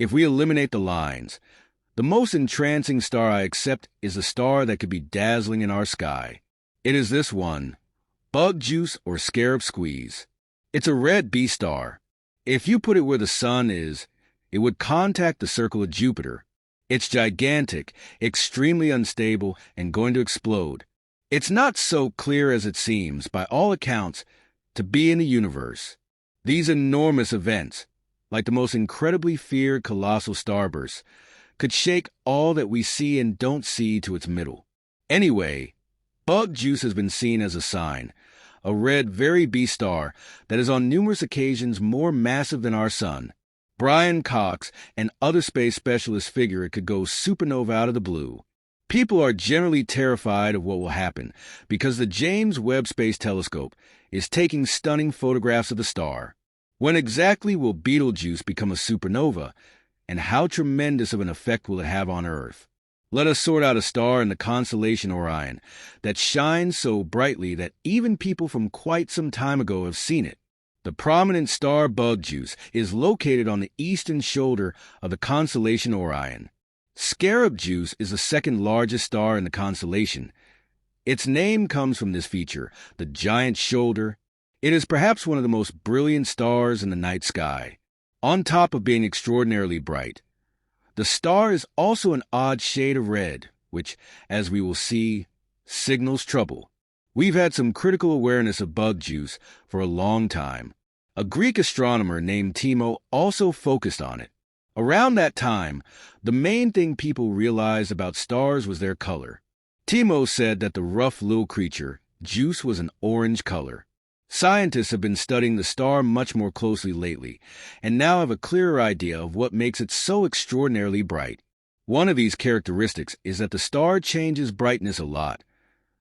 If we eliminate the lines, the most entrancing star I accept is a star that could be dazzling in our sky. It is this one, bug juice or scarab squeeze. It's a red B star. If you put it where the sun is, it would contact the circle of Jupiter. It's gigantic, extremely unstable, and going to explode. It's not so clear as it seems, by all accounts, to be in the universe. These enormous events, like the most incredibly feared colossal starbursts, could shake all that we see and don't see to its middle. Anyway, bug juice has been seen as a sign, a red very B star that is on numerous occasions more massive than our sun. Brian Cox and other space specialists figure it could go supernova out of the blue. People are generally terrified of what will happen because the James Webb Space Telescope is taking stunning photographs of the star. When exactly will Betelgeuse become a supernova, and how tremendous of an effect will it have on Earth? Let us sort out a star in the constellation Orion that shines so brightly that even people from quite some time ago have seen it. The prominent star bug juice is located on the eastern shoulder of the constellation Orion. Scarab juice is the second largest star in the constellation. Its name comes from this feature, the giant shoulder. It is perhaps one of the most brilliant stars in the night sky. On top of being extraordinarily bright, the star is also an odd shade of red, which, as we will see, signals trouble. We've had some critical awareness of bug juice for a long time. A Greek astronomer named Timo also focused on it. Around that time, the main thing people realized about stars was their color. Timo said that the rough little creature, juice, was an orange color. Scientists have been studying the star much more closely lately, and now have a clearer idea of what makes it so extraordinarily bright. One of these characteristics is that the star changes brightness a lot,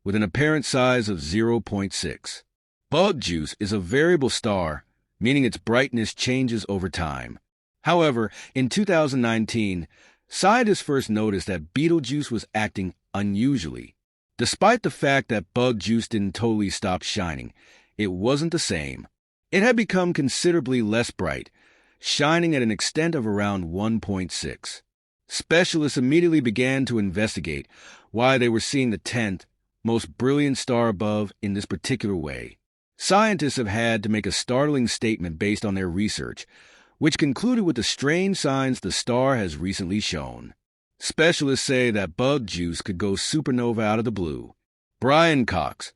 with an apparent size of 0.6. Bug juice is a variable star, meaning its brightness changes over time. However, in 2019, scientists first noticed that Betelgeuse was acting unusually. Despite the fact that bug juice didn't totally stop shining, it wasn't the same. It had become considerably less bright, shining at an extent of around 1.6. Specialists immediately began to investigate why they were seeing the 10th most brilliant star above in this particular way. Scientists have had to make a startling statement based on their research, which concluded with the strange signs the star has recently shown. Specialists say that bug juice could go supernova out of the blue. Brian Cox,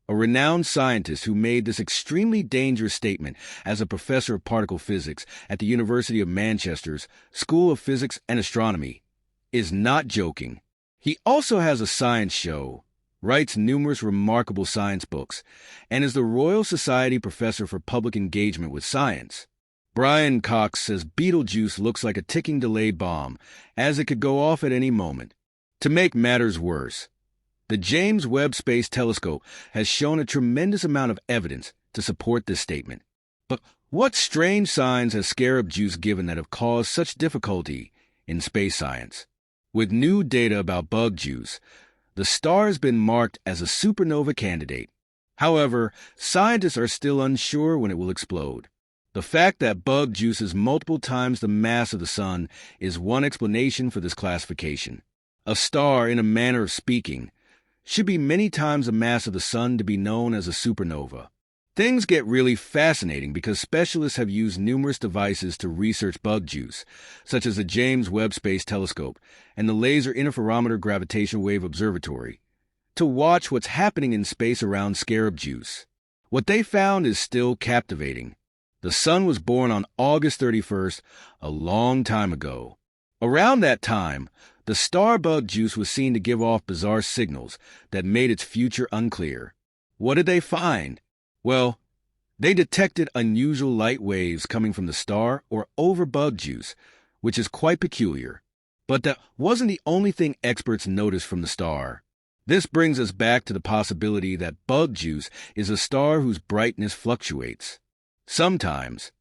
a renowned scientist who made this extremely dangerous statement as a professor of particle physics at the University of Manchester's School of Physics and Astronomy, is not joking. He also has a science show, writes numerous remarkable science books, and is the Royal Society Professor for Public Engagement with Science. Brian Cox says Betelgeuse looks like a ticking delayed bomb, as it could go off at any moment. To make matters worse, the James Webb Space Telescope has shown a tremendous amount of evidence to support this statement. But what strange signs has scarab juice given that have caused such difficulty in space science? With new data about bug juice, the star has been marked as a supernova candidate. However, scientists are still unsure when it will explode. The fact that bug juice is multiple times the mass of the sun is one explanation for this classification. A star, in a manner of speaking, should be many times the mass of the sun to be known as a supernova. Things get really fascinating because specialists have used numerous devices to research bug juice, such as the James Webb Space Telescope and the Laser Interferometer Gravitational Wave Observatory, to watch what's happening in space around scarab juice. What they found is still captivating. The sun was born on August 31st, a long time ago. Around that time, the star bug juice was seen to give off bizarre signals that made its future unclear. What did they find? Well, they detected unusual light waves coming from the star or over bug juice, which is quite peculiar. But that wasn't the only thing experts noticed from the star. This brings us back to the possibility that bug juice is a star whose brightness fluctuates. Sometimes,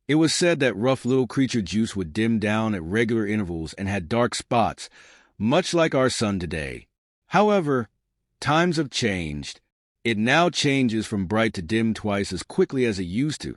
it was said that rough little creature juice would dim down at regular intervals and had dark spots, much like our sun today. However, times have changed. It now changes from bright to dim twice as quickly as it used to,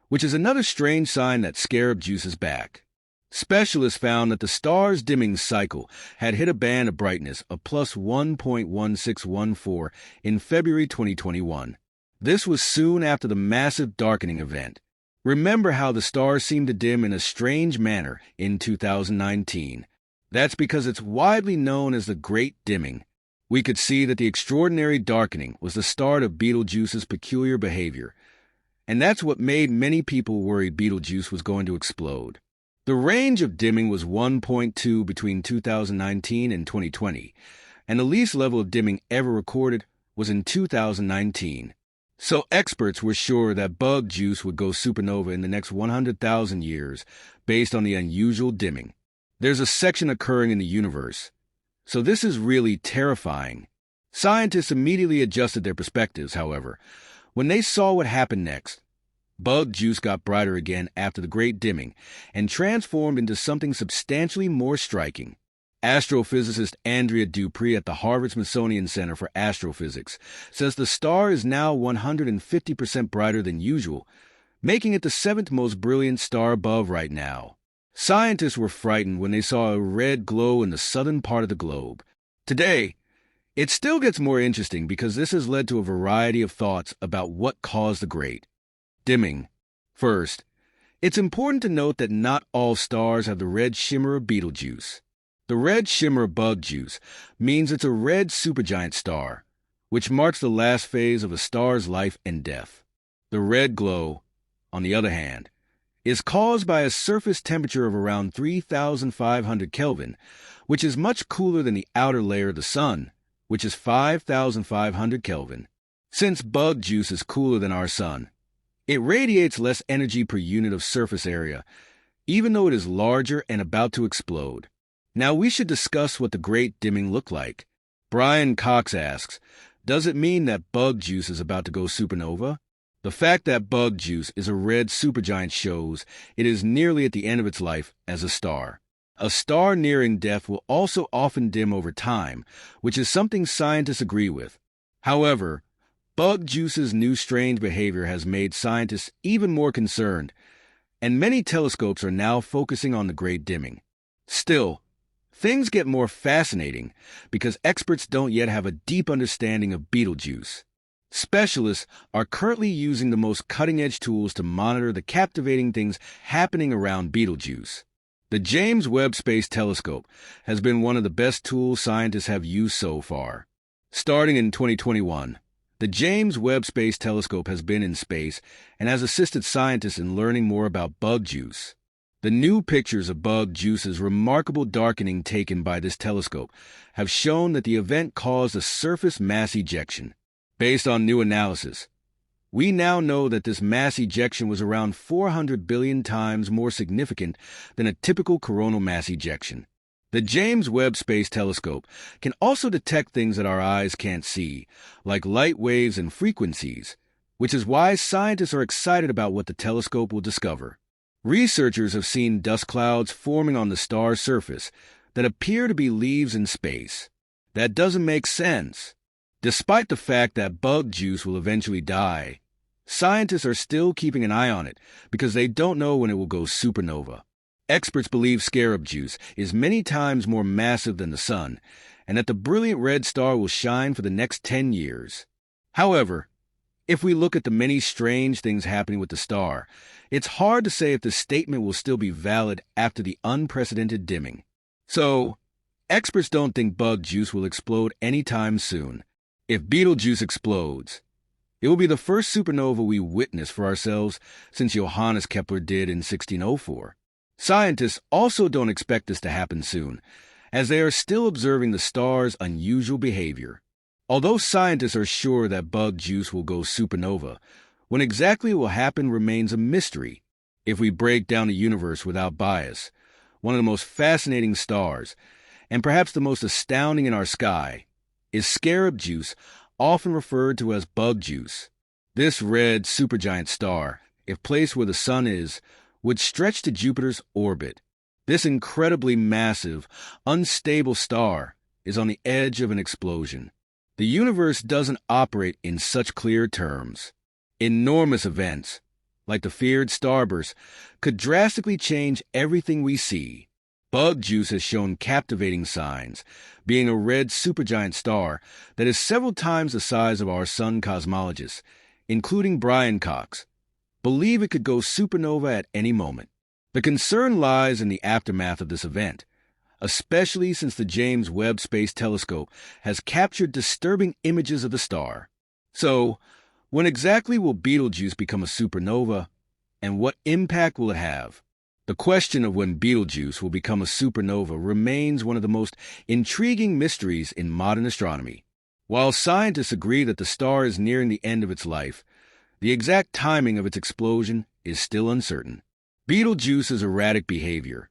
which is another strange sign that scarab juice is back. Specialists found that the star's dimming cycle had hit a band of brightness of plus 1.1614 in February 2021. This was soon after the massive darkening event. Remember how the star seemed to dim in a strange manner in 2019? That's because it's widely known as the Great Dimming. We could see that the extraordinary darkening was the start of Betelgeuse's peculiar behavior, and that's what made many people worried Betelgeuse was going to explode. The range of dimming was 1.2 between 2019 and 2020, and the least level of dimming ever recorded was in 2019. So experts were sure that bug juice would go supernova in the next 100,000 years based on the unusual dimming. There's a section occurring in the universe, so this is really terrifying. Scientists immediately adjusted their perspectives, however, when they saw what happened next. Bug juice got brighter again after the Great Dimming and transformed into something substantially more striking. Astrophysicist Andrea Dupree at the Harvard-Smithsonian Center for Astrophysics says the star is now 150% brighter than usual, making it the seventh most brilliant star above right now. Scientists were frightened when they saw a red glow in the southern part of the globe. Today, it still gets more interesting because this has led to a variety of thoughts about what caused the Great Dimming. First, it's important to note that not all stars have the red shimmer of Betelgeuse. The red shimmer of bug juice means it's a red supergiant star, which marks the last phase of a star's life and death. The red glow, on the other hand, is caused by a surface temperature of around 3,500 Kelvin, which is much cooler than the outer layer of the Sun, which is 5,500 Kelvin. Since bug juice is cooler than our Sun, it radiates less energy per unit of surface area, even though it is larger and about to explode. Now we should discuss what the Great Dimming looked like. Brian Cox asks, does it mean that bug juice is about to go supernova? The fact that bug juice is a red supergiant shows it is nearly at the end of its life as a star. A star nearing death will also often dim over time, which is something scientists agree with. However, bug juice's new strange behavior has made scientists even more concerned, and many telescopes are now focusing on the Great Dimming. Still, things get more fascinating because experts don't yet have a deep understanding of Betelgeuse. Specialists are currently using the most cutting-edge tools to monitor the captivating things happening around Betelgeuse. The James Webb Space Telescope has been one of the best tools scientists have used so far. Starting in 2021, the James Webb Space Telescope has been in space and has assisted scientists in learning more about bug juice. The new pictures of bug juice's remarkable darkening taken by this telescope have shown that the event caused a surface mass ejection. Based on new analysis, we now know that this mass ejection was around 400 billion times more significant than a typical coronal mass ejection. The James Webb Space Telescope can also detect things that our eyes can't see, like light waves and frequencies, which is why scientists are excited about what the telescope will discover. Researchers have seen dust clouds forming on the star's surface that appear to be leaves in space. That doesn't make sense. Despite the fact that bug juice will eventually die, scientists are still keeping an eye on it because they don't know when it will go supernova. Experts believe scarab juice is many times more massive than the Sun, and that the brilliant red star will shine for the next 10 years. However, if we look at the many strange things happening with the star, it's hard to say if the statement will still be valid after the unprecedented dimming. So, experts don't think bug juice will explode anytime soon. If Betelgeuse explodes, it will be the first supernova we witness for ourselves since Johannes Kepler did in 1604. Scientists also don't expect this to happen soon, as they are still observing the star's unusual behavior. Although scientists are sure that bug juice will go supernova, when exactly it will happen remains a mystery. If we break down the universe without bias, one of the most fascinating stars, and perhaps the most astounding in our sky, is scarab juice, often referred to as bug juice. This red supergiant star, if placed where the Sun is, would stretch to Jupiter's orbit. This incredibly massive, unstable star is on the edge of an explosion. The universe doesn't operate in such clear terms. Enormous events, like the feared starburst, could drastically change everything we see. Bug juice has shown captivating signs, being a red supergiant star that is several times the size of our sun cosmologists, including Brian Cox, believe it could go supernova at any moment. The concern lies in the aftermath of this event, especially since the James Webb Space Telescope has captured disturbing images of the star. So, when exactly will Betelgeuse become a supernova, and what impact will it have? The question of when Betelgeuse will become a supernova remains one of the most intriguing mysteries in modern astronomy. While scientists agree that the star is nearing the end of its life, the exact timing of its explosion is still uncertain. Betelgeuse's erratic behavior,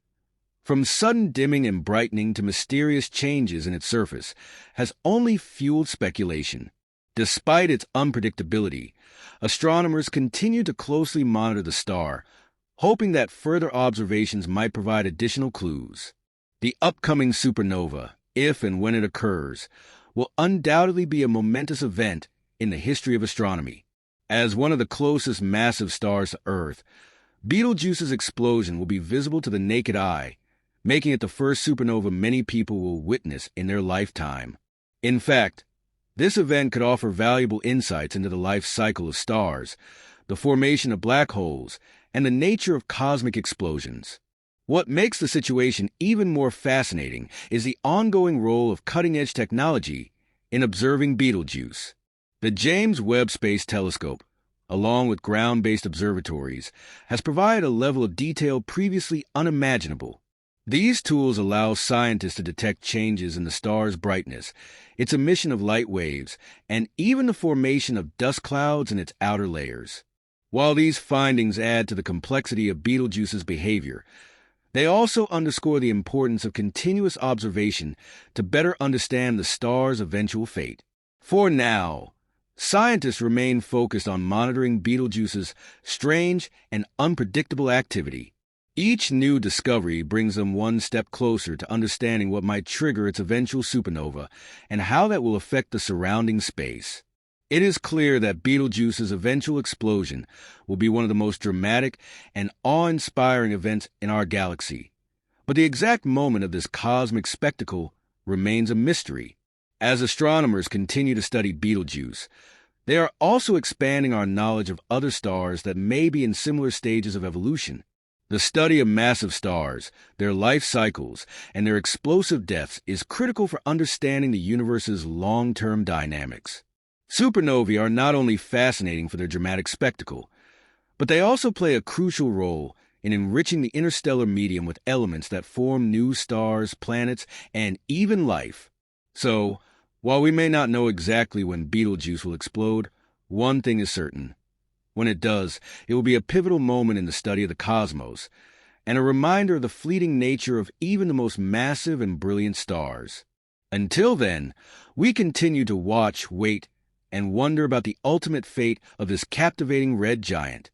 from sudden dimming and brightening to mysterious changes in its surface, has only fueled speculation. Despite its unpredictability, astronomers continue to closely monitor the star, hoping that further observations might provide additional clues. The upcoming supernova, if and when it occurs, will undoubtedly be a momentous event in the history of astronomy. As one of the closest massive stars to Earth, Betelgeuse's explosion will be visible to the naked eye, making it the first supernova many people will witness in their lifetime. In fact, this event could offer valuable insights into the life cycle of stars, the formation of black holes, and the nature of cosmic explosions. What makes the situation even more fascinating is the ongoing role of cutting-edge technology in observing Betelgeuse. The James Webb Space Telescope, along with ground-based observatories, has provided a level of detail previously unimaginable. These tools allow scientists to detect changes in the star's brightness, its emission of light waves, and even the formation of dust clouds in its outer layers. While these findings add to the complexity of Betelgeuse's behavior, they also underscore the importance of continuous observation to better understand the star's eventual fate. For now, scientists remain focused on monitoring Betelgeuse's strange and unpredictable activity. Each new discovery brings them one step closer to understanding what might trigger its eventual supernova and how that will affect the surrounding space. It is clear that Betelgeuse's eventual explosion will be one of the most dramatic and awe-inspiring events in our galaxy, but the exact moment of this cosmic spectacle remains a mystery. As astronomers continue to study Betelgeuse, they are also expanding our knowledge of other stars that may be in similar stages of evolution. The study of massive stars, their life cycles, and their explosive deaths is critical for understanding the universe's long-term dynamics. Supernovae are not only fascinating for their dramatic spectacle, but they also play a crucial role in enriching the interstellar medium with elements that form new stars, planets, and even life. So, while we may not know exactly when Betelgeuse will explode, one thing is certain. When it does, it will be a pivotal moment in the study of the cosmos, and a reminder of the fleeting nature of even the most massive and brilliant stars. Until then, we continue to watch, wait, and wonder about the ultimate fate of this captivating red giant.